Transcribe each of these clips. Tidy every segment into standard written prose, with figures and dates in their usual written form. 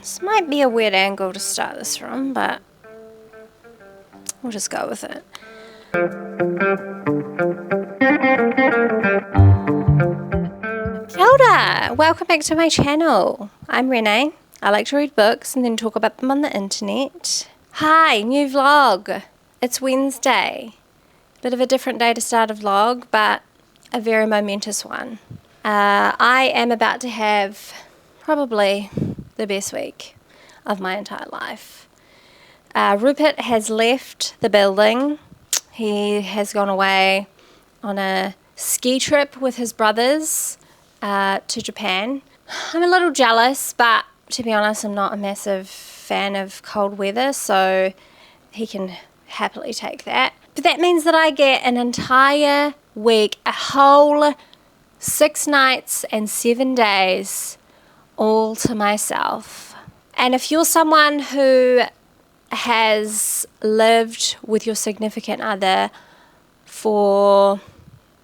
This might be a weird angle to start this from, but we'll just go with it. Kia ora! Welcome back to my channel. I'm Renee. I like to read books and then talk about them on the internet. Hi, new vlog. It's Wednesday. Bit of a different day to start a vlog, but a very momentous one. I am about to have probably the best week of my entire life. Rupert has left the building. He has gone away on a ski trip with his brothers to Japan. I'm a little jealous, but to be honest, I'm not a massive fan of cold weather, so he can happily take that. But that means that I get an entire week, a whole 6 nights and 7 days all to myself. And if you're someone who has lived with your significant other for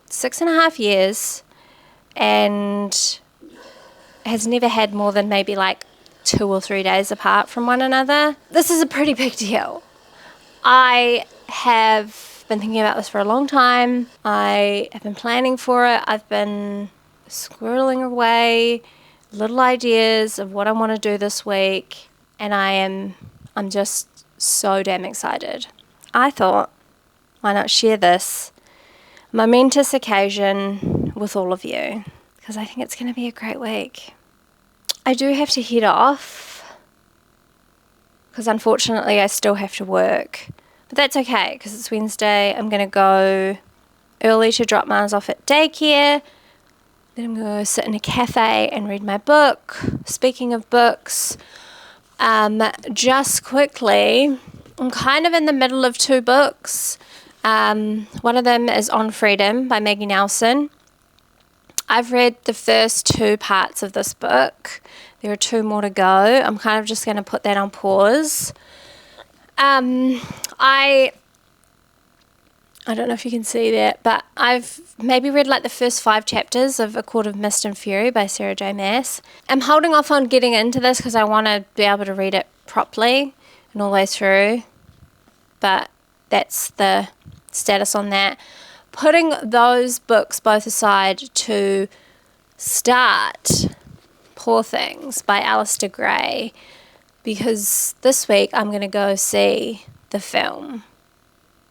6.5 years and has never had more than maybe like 2 or 3 days apart from one another, this is a pretty big deal. I have been thinking about this for a long time. I have been planning for it. I've been squirreling away little ideas of what I want to do this week, and I'm just so damn excited. I thought, why not share this momentous occasion with all of you, because I think it's going to be a great week. I do have to head off because unfortunately I still have to work, but that's okay because it's Wednesday. I'm going to go early to drop Mars off at daycare. Then I'm going to go sit in a cafe and read my book. Speaking of books, just quickly, I'm kind of in the middle of 2 books. One of them is On Freedom by Maggie. I've read the first 2 parts of this book. There are 2 more to go. I'm kind of just going to put that on pause. I don't know if you can see that, but I've maybe read like the first 5 chapters of A Court of Mist and Fury by Sarah J. Maas. I'm holding off on getting into this because I want to be able to read it properly and all the way through, but that's the status on that. Putting those books both aside to start Poor Things by Alasdair, because this week I'm going to go see the film.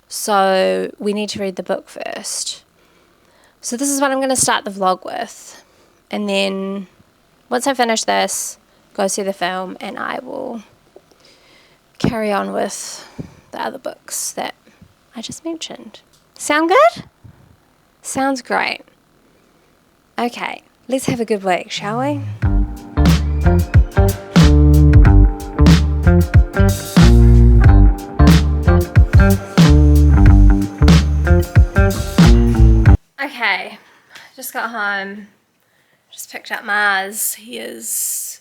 So we need to read the book first. So this is what I'm going to start the vlog with. And then once I finish this, go see the film, and I will carry on with the other books that I just mentioned. Sound good? Sounds great. Okay, let's have a good week, shall we? Okay, just got home, just picked up Mars. He is,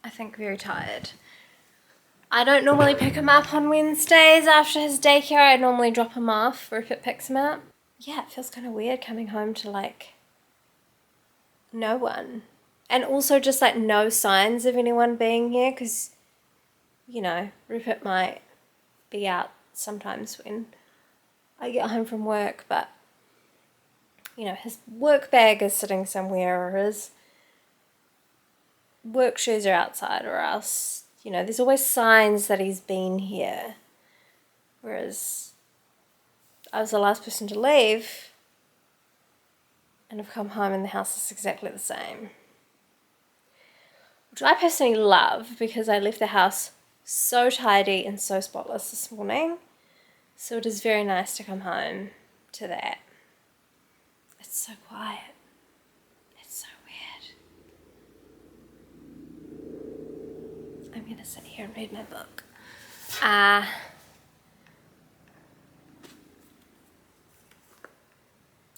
I think, very tired. I don't normally pick him up on Wednesdays after his daycare. I normally drop him off, Rupert picks him up. Yeah, it feels kind of weird coming home to like no one. And also just like no signs of anyone being here because, you know, Rupert might be out sometimes when I get home from work, but you know, his work bag is sitting somewhere, or his work shoes are outside, or else, you know, there's always signs that he's been here. Whereas I was the last person to leave, and I've come home and the house is exactly the same. Which I personally love, because I left the house so tidy and so spotless this morning. So it is very nice to come home to that. It's so quiet. It's so weird. I'm going to sit here and read my book.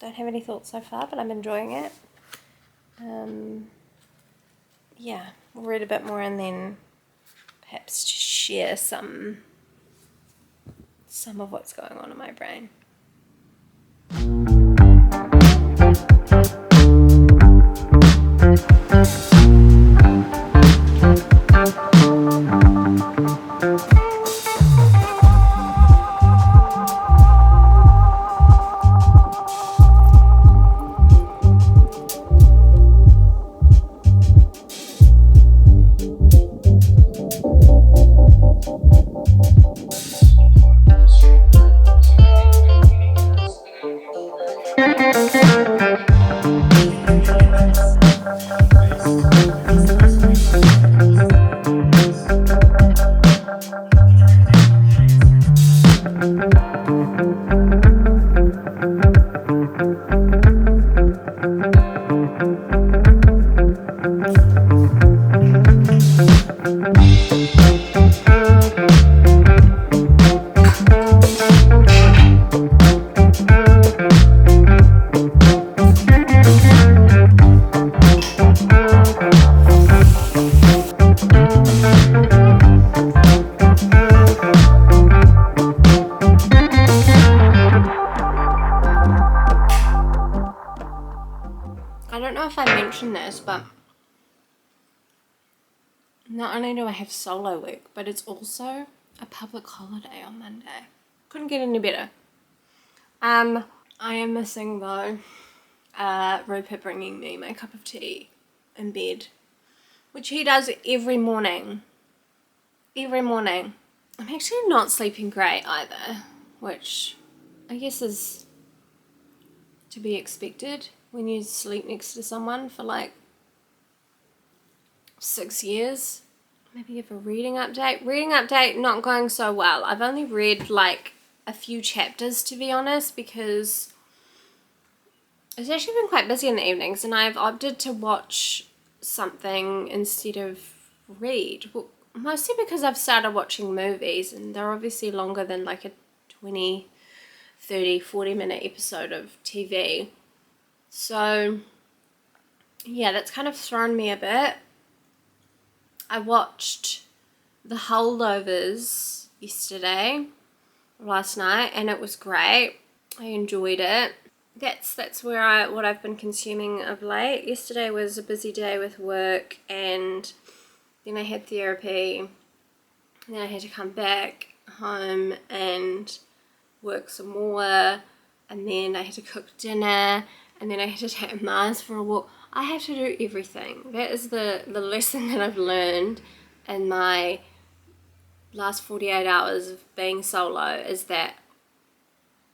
Don't have any thoughts so far, but I'm enjoying it. Yeah, we'll read a bit more and then perhaps just share some of what's going on in my brain. mention this, but not only do I have solo work, but it's also a public holiday on Monday. Couldn't get any better. I am missing though Rupert bringing me my cup of tea in bed, which he does every morning. Every morning. I'm actually not sleeping great either, which I guess is to be expected when you sleep next to someone for like 6 years. Maybe give a reading update. Reading update not going so well. I've only read like a few chapters, to be honest, because it's actually been quite busy in the evenings and I've opted to watch something instead of read. Well, mostly because I've started watching movies and they're obviously longer than like a 20, 30, 40-minute episode of TV. So yeah, that's kind of thrown me a bit. I watched The Holdovers last night, and it was great. I enjoyed it. That's where what I've been consuming of late. Yesterday was a busy day with work, and then I had therapy, and then I had to come back home and work some more, and then I had to cook dinner, and then I had to take Mars for a walk. I have to do everything. That is the lesson that I've learned in my last 48 hours of being solo, is that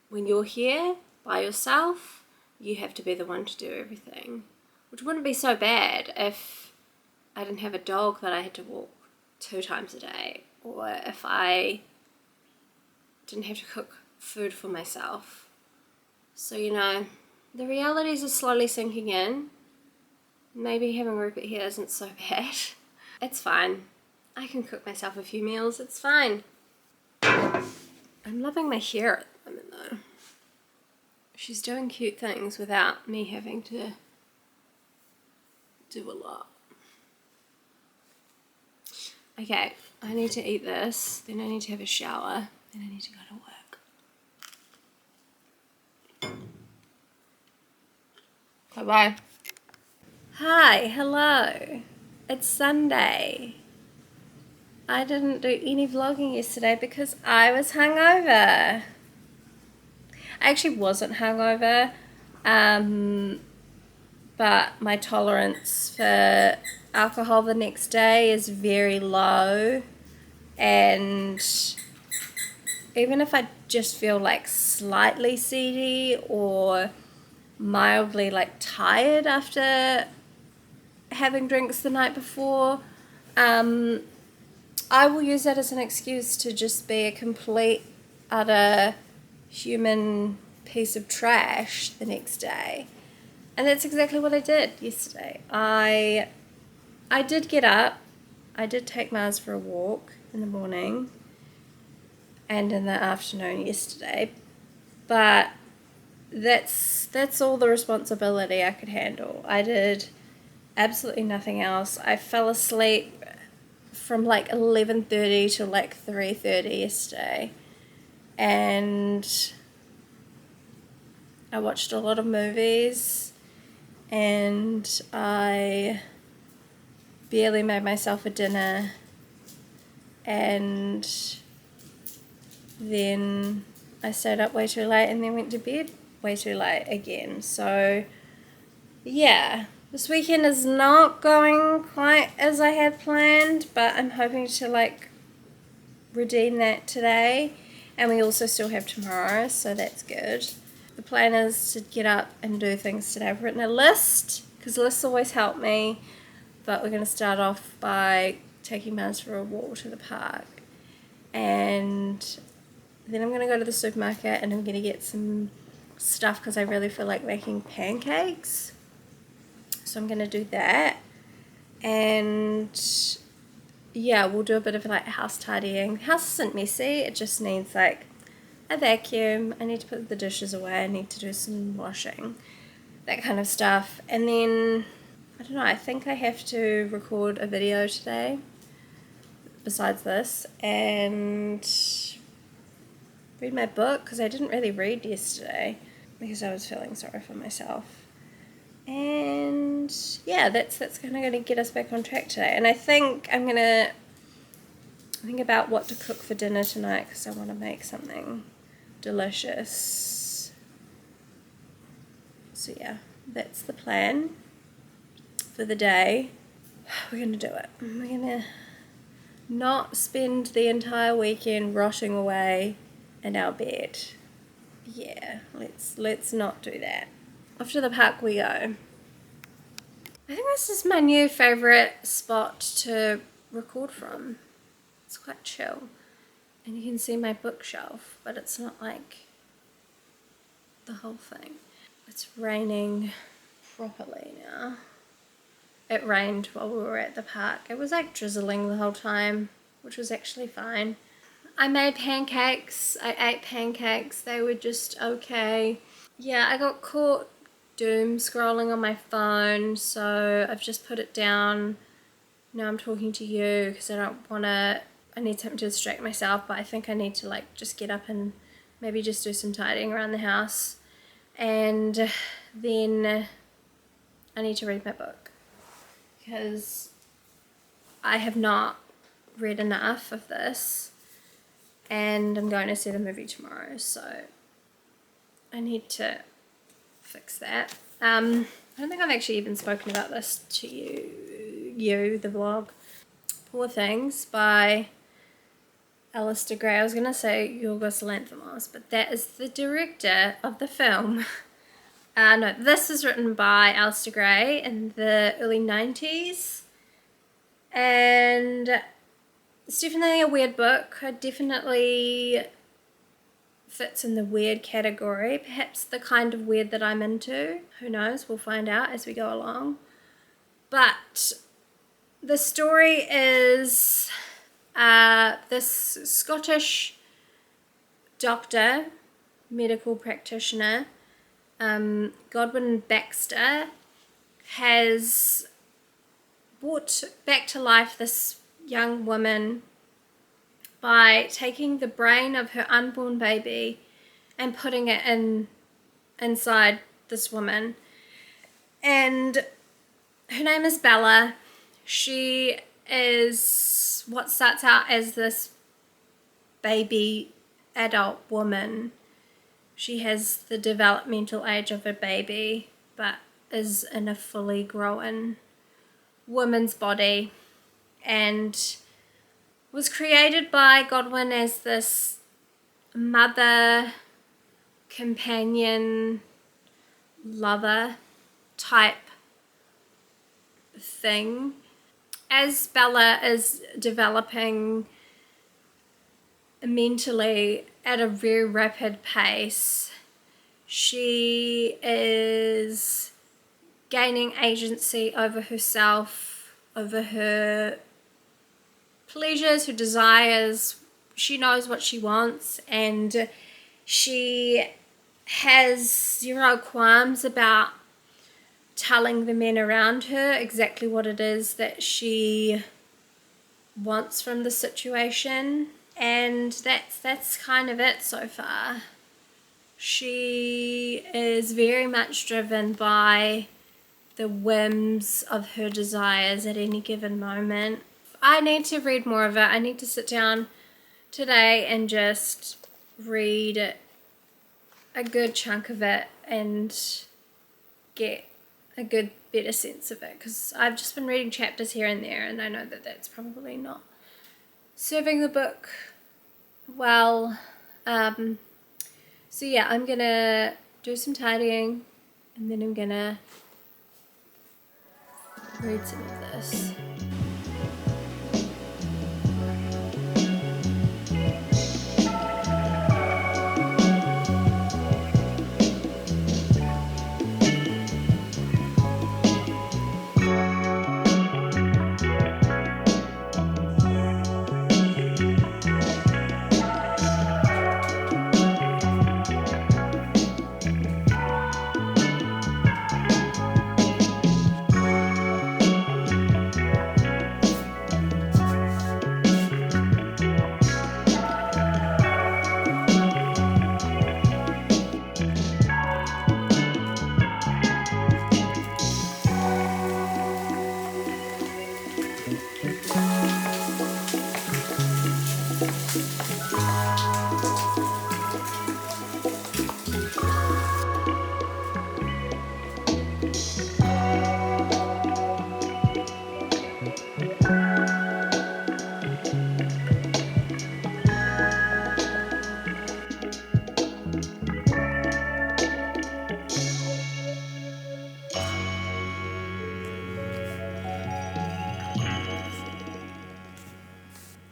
when you're here by yourself, you have to be the one to do everything. Which wouldn't be so bad if I didn't have a dog that I had to walk 2 times a day, or if I didn't have to cook food for myself. So, you know, the realities are slowly sinking in. Maybe having Rupert here isn't so bad. It's fine. I can cook myself a few meals, it's fine. I'm loving my hair at the moment though. She's doing cute things without me having to do a lot. Okay, I need to eat this, then I need to have a shower, then I need to go to work. Bye-bye. Hi, hello. It's Sunday. I didn't do any vlogging yesterday because I was hungover. I actually wasn't hungover, but my tolerance for alcohol the next day is very low, and even if I just feel like slightly seedy or mildly like tired after having drinks the night before, I will use that as an excuse to just be a complete, utter human piece of trash the next day. And that's exactly what I did yesterday. I did get up. I did take Mars for a walk in the morning and in the afternoon yesterday. But that's all the responsibility I could handle. I did absolutely nothing else. I fell asleep from like 11:30 to like 3:30 yesterday, and I watched a lot of movies, and I barely made myself a dinner, and then I stayed up way too late and then went to bed way too late again. So yeah, this weekend is not going quite as I had planned, but I'm hoping to like redeem that today, and we also still have tomorrow, so that's good. The plan is to get up and do things today. I've written a list because lists always help me, but we're going to start off by taking Mars for a walk to the park, and then I'm going to go to the supermarket and I'm going to get some stuff because I really feel like making pancakes. So I'm going to do that, and yeah, we'll do a bit of like house tidying. The house isn't messy, it just needs like a vacuum. I need to put the dishes away, I need to do some washing, that kind of stuff. And then, I don't know, I think I have to record a video today besides this, and read my book because I didn't really read yesterday because I was feeling sorry for myself. And yeah, that's kind of going to get us back on track today. And I think I'm going to think about what to cook for dinner tonight because I want to make something delicious. So yeah, that's the plan for the day. We're going to do it. We're going to not spend the entire weekend rotting away in our bed. Yeah, let's not do that. Off to the park we go. I think this is my new favourite spot to record from. It's quite chill. And you can see my bookshelf, but it's not like the whole thing. It's raining properly now. It rained while we were at the park. It was like drizzling the whole time, which was actually fine. I made pancakes. I ate pancakes. They were just okay. Yeah, I got caught doom scrolling on my phone, so I've just put it down. Now I'm talking to you because I need something to distract myself, but I think I need to like just get up and maybe just do some tidying around the house. And then I need to read my book because I have not read enough of this, and I'm going to see the movie tomorrow, so I need to fix that. I don't think I've actually even spoken about this to you, the vlog. Poor Things by Alasdair. I was going to say Yorgos Lanthimos, but that is the director of the film. No, this is written by Alasdair in the early 90s, and it's definitely a weird book. It definitely fits in the weird category, perhaps the kind of weird that I'm into. Who knows, we'll find out as we go along. But the story is this Scottish doctor, medical practitioner, Godwin Baxter, has brought back to life this young woman by taking the brain of her unborn baby and putting it inside this woman. And her name is Bella. She is what starts out as this baby adult woman. She has the developmental age of a baby, but is in a fully grown woman's body, and was created by Godwin as this mother, companion, lover type thing. As Bella is developing mentally at a very rapid pace, she is gaining agency over herself, over her pleasures, her desires. She knows what she wants, and she has zero qualms about telling the men around her exactly what it is that she wants from the situation. And that's kind of it so far. She is very much driven by the whims of her desires at any given moment. I need to read more of it. I need to sit down today and just read a good chunk of it and get a good, better sense of it, because I've just been reading chapters here and there, and I know that that's probably not serving the book well. So yeah, I'm gonna do some tidying, and then I'm gonna read some of this.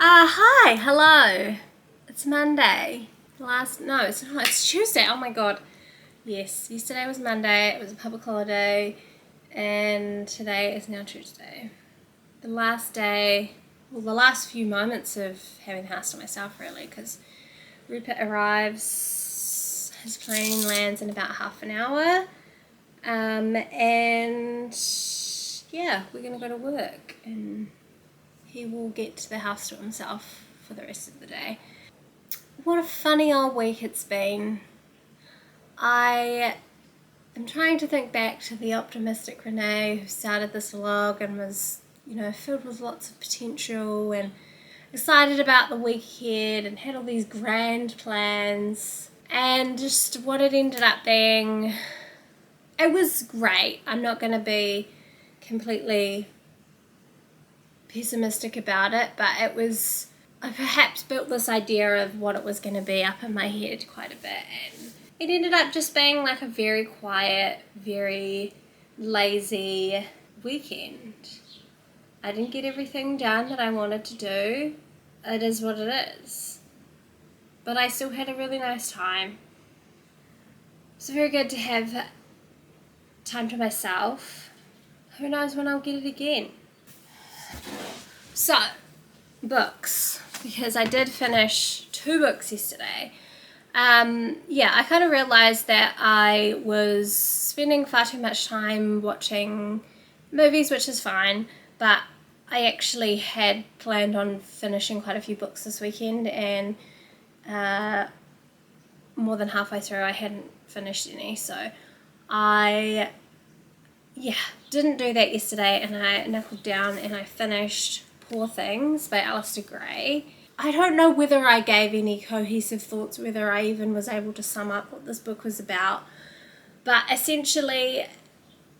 Hi, hello. It's Monday. No, it's not. It's Tuesday. Oh my god. Yes, yesterday was Monday. It was a public holiday, and today is now Tuesday. The last day, well, the last few moments of having the house to myself, really, because Rupert arrives. His plane lands in about half an hour, and yeah, we're gonna go to work and he will get the house to himself for the rest of the day. What a funny old week it's been. I am trying to think back to the optimistic Renee who started this vlog and was, filled with lots of potential and excited about the week ahead and had all these grand plans. And just what it ended up being, it was great. I'm not going to be completely pessimistic about it, but I perhaps built this idea of what it was going to be up in my head quite a bit, and it ended up just being like a very quiet, very lazy weekend. I didn't get everything done that I wanted to do. It is what it is. But I still had a really nice time. It's very good to have time to myself. Who knows when I'll get it again. So, books, because I did finish 2 books yesterday. I kind of realized that I was spending far too much time watching movies, which is fine, but I actually had planned on finishing quite a few books this weekend, and more than halfway through I hadn't finished any, so I didn't do that yesterday, and I knuckled down and I finished Poor Things by Alasdair. I don't know whether I gave any cohesive thoughts, whether I even was able to sum up what this book was about, but essentially,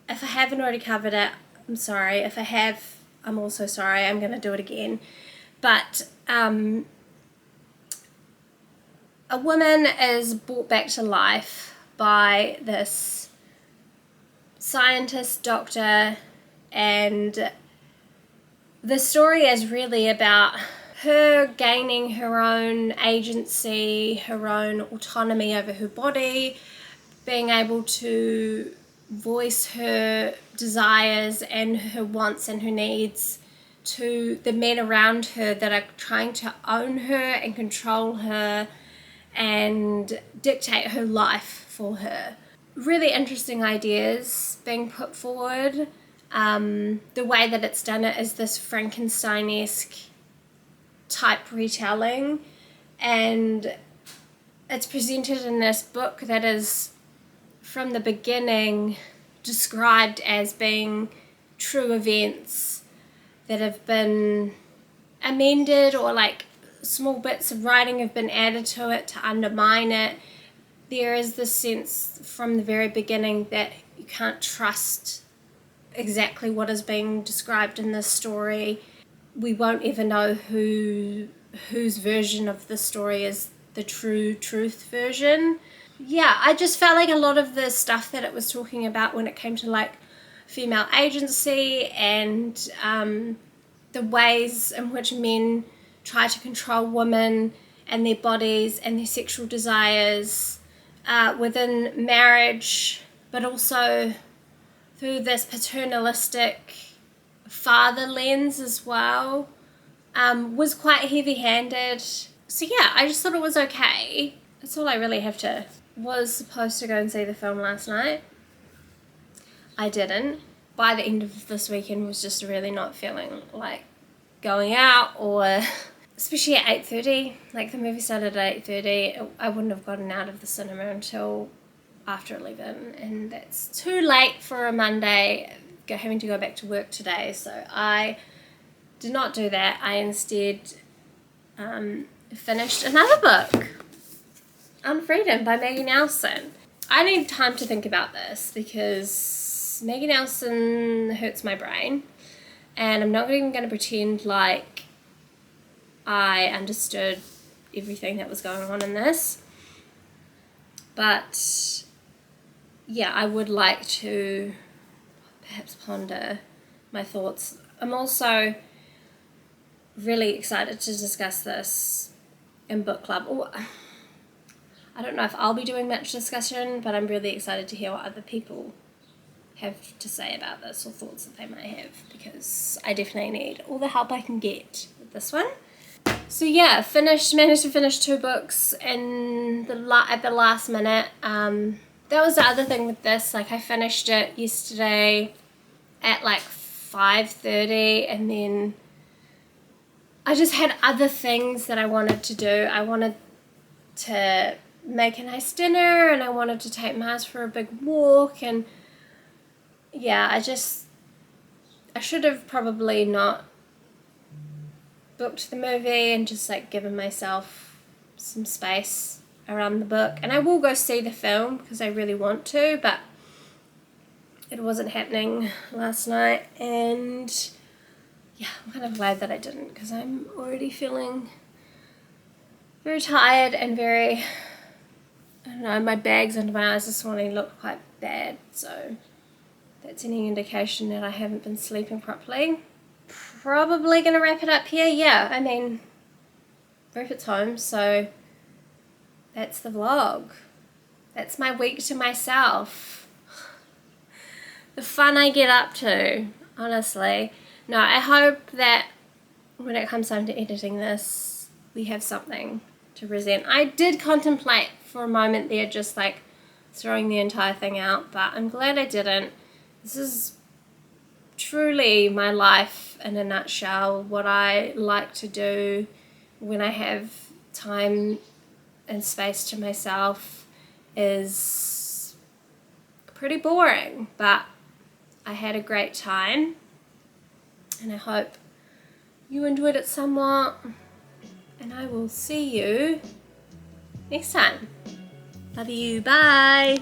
if I haven't already covered it, I'm sorry. If I have, I'm also sorry. I'm going to do it again. But a woman is brought back to life by this scientist, doctor, and the story is really about her gaining her own agency, her own autonomy over her body, being able to voice her desires and her wants and her needs to the men around her that are trying to own her and control her and dictate her life for her. Really interesting ideas being put forward. The way that it's done it is this Frankenstein-esque type retelling, and it's presented in this book that is from the beginning described as being true events that have been amended, or like small bits of writing have been added to it to undermine it. There is this sense from the very beginning that you can't trust exactly what is being described in this story. We won't ever know whose version of the story is the true truth version. Yeah, I just felt like a lot of the stuff that it was talking about when it came to like female agency and the ways in which men try to control women and their bodies and their sexual desires within marriage, but also through this paternalistic father lens as well, was quite heavy-handed. So yeah, I just thought it was okay. That's all I really have to. Was supposed to go and see the film last night. I didn't. By the end of this weekend was just really not feeling like going out, or especially at 8:30. Like the movie started at 8:30. I wouldn't have gotten out of the cinema until after 11, and that's too late for a Monday, having to go back to work today, so I did not do that. I instead finished another book, Unfreedom by Maggie Nelson. I need time to think about this because Maggie Nelson hurts my brain, and I'm not even going to pretend like I understood everything that was going on in this, but yeah, I would like to perhaps ponder my thoughts. I'm also really excited to discuss this in book club. Or I don't know if I'll be doing much discussion, but I'm really excited to hear what other people have to say about this, or thoughts that they might have, because I definitely need all the help I can get with this one. So yeah, managed to finish 2 books in at the last minute. That was the other thing with this, like I finished it yesterday at like 5:30, and then I just had other things that I wanted to do. I wanted to make a nice dinner, and I wanted to take Mars for a big walk, and yeah, I should have probably not booked the movie and just like given myself some space around the book. And I will go see the film because I really want to, but it wasn't happening last night, and yeah, I'm kind of glad that I didn't, because I'm already feeling very tired and very, I don't know, my bags under my eyes this morning look quite bad, so that's any indication that I haven't been sleeping properly. Probably gonna wrap it up here. Yeah, I mean, Rupert's home, so that's the vlog. That's my week to myself. The fun I get up to, honestly. No, I hope that when it comes time to editing this, we have something to present. I did contemplate for a moment there just like throwing the entire thing out, but I'm glad I didn't. This is truly my life in a nutshell. What I like to do when I have time and space to myself is pretty boring, but I had a great time, and I hope you enjoyed it somewhat, and I will see you next time. Love you, bye.